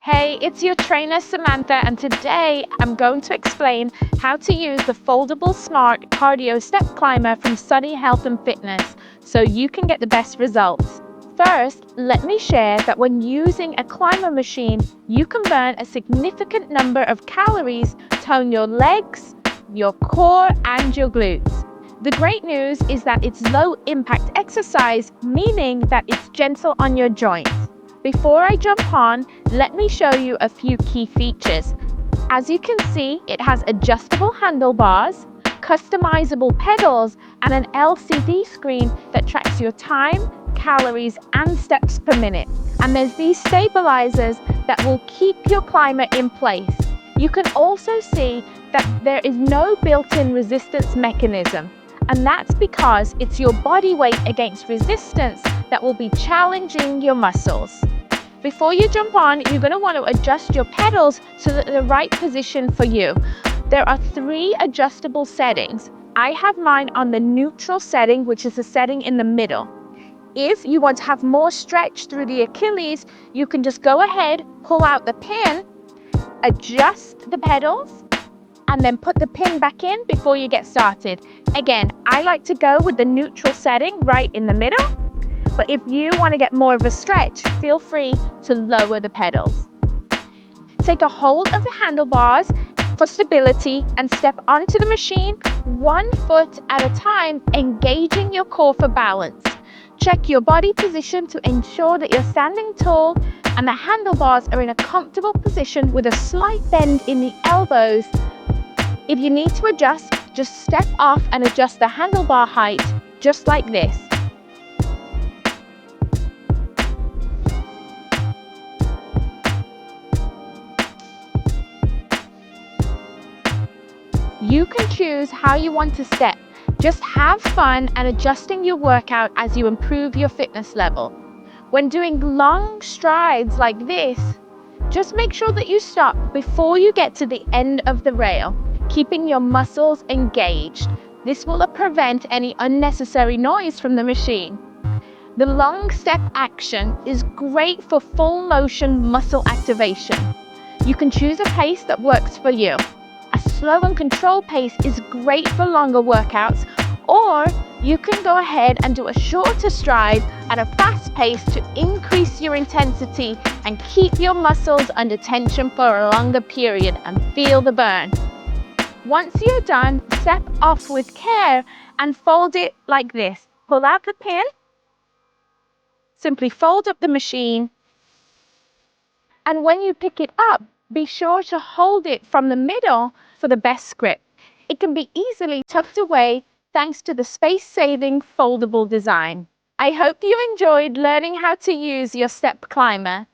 Hey, it's your trainer Samantha, and today I'm going to explain how to use the Foldable Smart Cardio Step Climber from Sunny Health and Fitness so you can get the best results. First, let me share that when using a climber machine, you can burn a significant number of calories, tone your legs, your core, and your glutes. The great news is that it's low impact exercise, meaning that it's gentle on your joints. Before I jump on, let me show you a few key features. As you can see, it has adjustable handlebars, customizable pedals, and an LCD screen that tracks your time, calories, and steps per minute. And there's these stabilizers that will keep your climber in place. You can also see that there is no built-in resistance mechanism. And that's because it's your body weight against resistance that will be challenging your muscles. Before you jump on, you're going to want to adjust your pedals so that they're the right position for you. There are 3 adjustable settings. I have mine on the neutral setting, which is the setting in the middle. If you want to have more stretch through the Achilles, you can just go ahead, pull out the pin, adjust the pedals, and then put the pin back in before you get started. Again, I like to go with the neutral setting right in the middle, but if you want to get more of a stretch, feel free to lower the pedals. Take a hold of the handlebars for stability and step onto the machine 1 foot at a time, engaging your core for balance. Check your body position to ensure that you're standing tall and the handlebars are in a comfortable position with a slight bend in the elbows. If you need to adjust, just step off and adjust the handlebar height, just like this. You can choose how you want to step. Just have fun and adjusting your workout as you improve your fitness level. When doing long strides like this, just make sure that you stop before you get to the end of the rail, keeping your muscles engaged. This will prevent any unnecessary noise from the machine. The long step action is great for full motion muscle activation. You can choose a pace that works for you. A slow and controlled pace is great for longer workouts, or you can go ahead and do a shorter stride at a fast pace to increase your intensity and keep your muscles under tension for a longer period and feel the burn. Once you're done, step off with care and fold it like this. Pull out the pin, simply fold up the machine, and when you pick it up, be sure to hold it from the middle for the best grip. It can be easily tucked away thanks to the space-saving foldable design. I hope you enjoyed learning how to use your step climber.